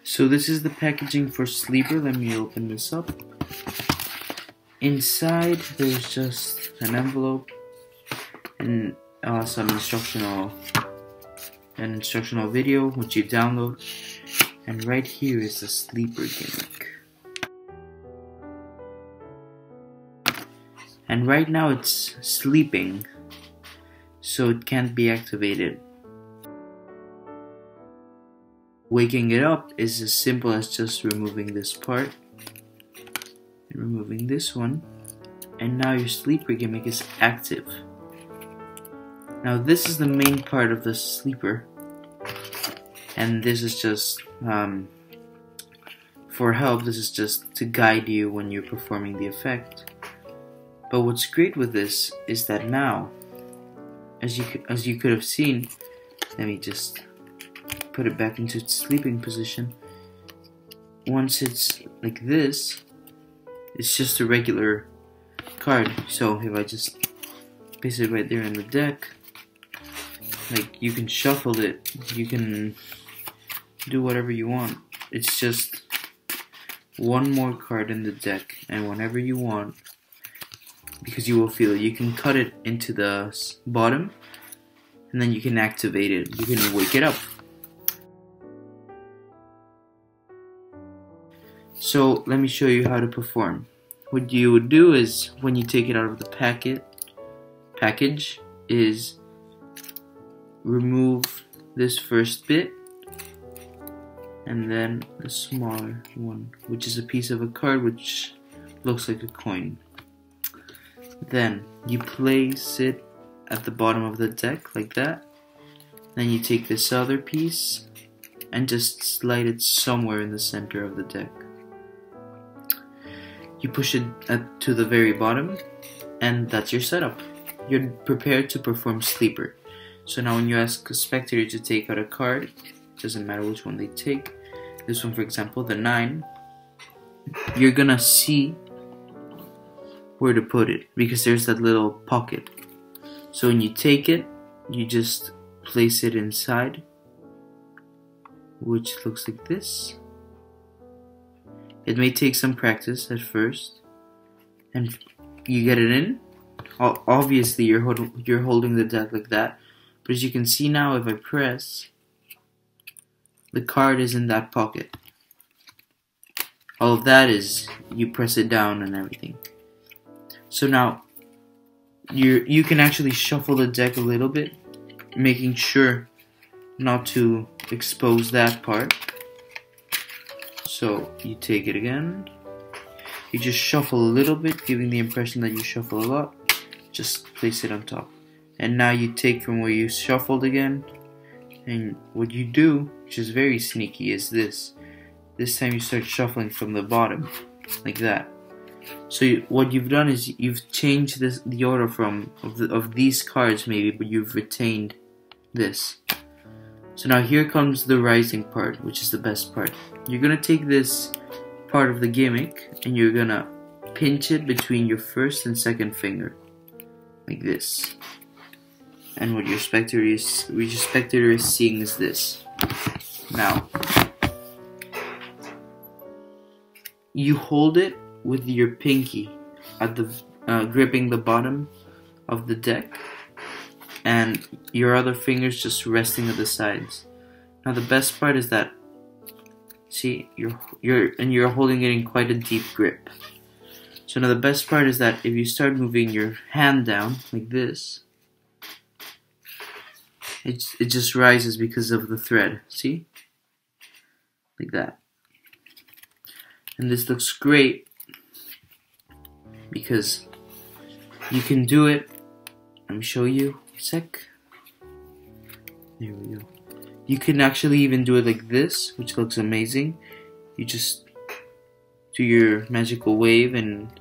So this is the packaging for Sleeper. Let me open this up. Inside there's just an envelope and some instructional video which you download, and right here is the Sleeper gimmick. And right now it's sleeping, so it can't be activated. Waking it up is as simple as just removing this part and removing this one, and now your Sleeper gimmick is active. Now this is the main part of the Sleeper, and this is just for help. This is just to guide you when you're performing the effect. But what's great with this is that now, as you could have seen, let me just put it back into its sleeping position. Once it's like this, it's just a regular card. So if I just place it right there in the deck, like, you can shuffle it, you can do whatever you want. It's just one more card in the deck, and whenever you want, because you will feel it, you can cut it into the bottom, and then you can activate it. You can wake it up. So let me show you how to perform. What you would do is, when you take it out of the package, is remove this first bit, and then the smaller one, which is a piece of a card which looks like a coin. Then you place it at the bottom of the deck like that. Then you take this other piece and just slide it somewhere in the center of the deck. You push it to the very bottom, and that's your setup. You're prepared to perform Sleeper. So now when you ask a spectator to take out a card, it doesn't matter which one they take. This one, for example, the 9, you're gonna see where to put it, because there's that little pocket. So when you take it, you just place it inside, which looks like this. It may take some practice at first, and you get it in. Obviously you're holding the deck like that, but as you can see now, if I press, the card is in that pocket. All of that is, you press it down and everything. So now you can actually shuffle the deck a little bit, making sure not to expose that part. So you take it again, you just shuffle a little bit, giving the impression that you shuffle a lot. Just place it on top, and now you take from where you shuffled again, and what you do, which is very sneaky, is this time you start shuffling from the bottom like that. So what you've done is you've changed the order of these cards maybe, but you've retained this. So now here comes the rising part, which is the best part. You're gonna take this part of the gimmick and you're gonna pinch it between your first and second finger, like this. And what your spectator is seeing is this. Now, you hold it with your pinky at the gripping the bottom of the deck, and your other fingers just resting at the sides. Now the best part is that, see, you're holding it in quite a deep grip. So now the best part is that if you start moving your hand down like this, it just rises because of the thread. See, like that. And this looks great because you can do it. Let me show you a sec. There we go. You can actually even do it like this, which looks amazing. You just do your magical wave and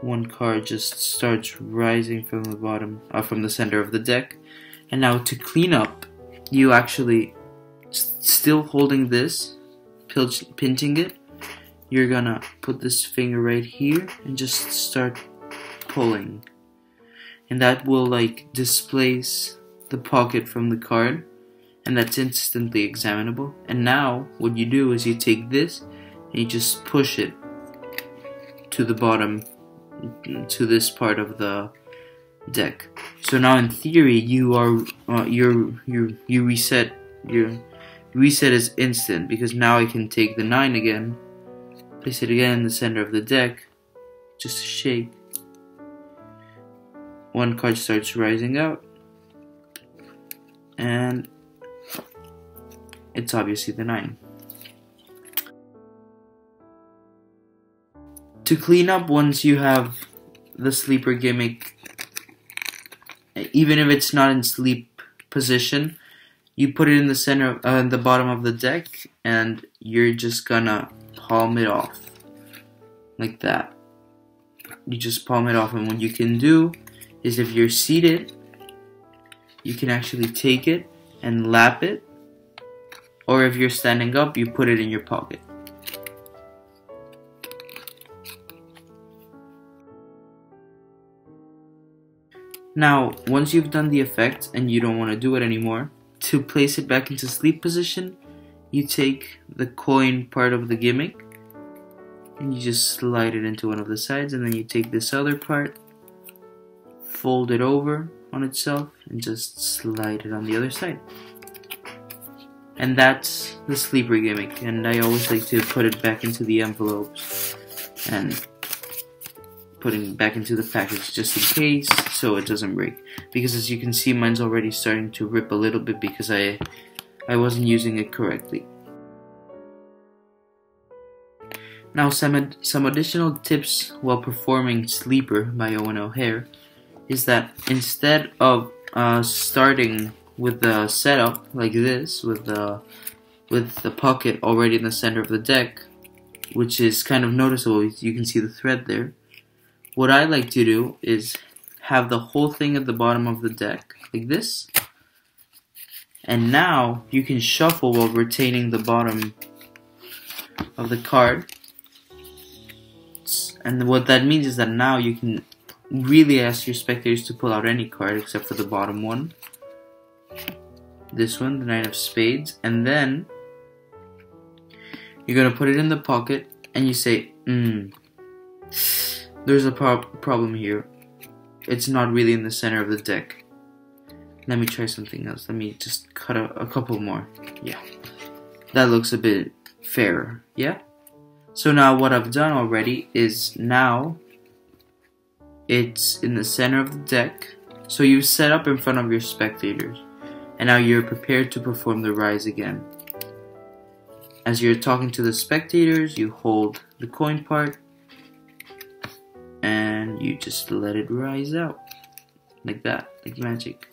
one card just starts rising from the bottom, from the center of the deck. And now to clean up, you actually, still holding this, pinching it, you're gonna put this finger right here and just start pulling. And that will like displace the pocket from the card, and that's instantly examinable. And now what you do is you take this and you just push it to the bottom, to this part of the deck. So now in theory you reset. Your reset is instant, because now I can take the 9 again, place it again in the center of the deck, just to shake. One card starts rising out, and it's obviously the 9. To clean up once you have the sleeper gimmick, even if it's not in sleep position, you put it in the center, the bottom of the deck, and you're just gonna palm it off like that. You just palm it off, and what you can do is, if you're seated, you can actually take it and lap it, or if you're standing up, you put it in your pocket. Now, once you've done the effect and you don't want to do it anymore, to place it back into sleep position, you take the coin part of the gimmick and you just slide it into one of the sides, and then you take this other part, fold it over on itself, and just slide it on the other side. And that's the sleeper gimmick, and I always like to put it back into the envelopes and putting it back into the package just in case, so it doesn't break. Because as you can see, mine's already starting to rip a little bit because I wasn't using it correctly. Now some additional tips while performing Sleeper by Eoin O'Hare is that instead of starting with the setup like this, with the pocket already in the center of the deck, which is kind of noticeable, you can see the thread there. What I like to do is have the whole thing at the bottom of the deck, like this. And now you can shuffle while retaining the bottom of the card. And what that means is that now you can really ask your spectators to pull out any card except for the bottom one. This one, the 9 of Spades. And then you're going to put it in the pocket and you say, there's a problem here. It's not really in the center of the deck. Let me try something else. Let me just cut a couple more. Yeah. That looks a bit fairer. Yeah? So now what I've done already is now it's in the center of the deck. So you set up in front of your spectators. And now you're prepared to perform the rise again. As you're talking to the spectators, you hold the coin part and you just let it rise out like that, like magic.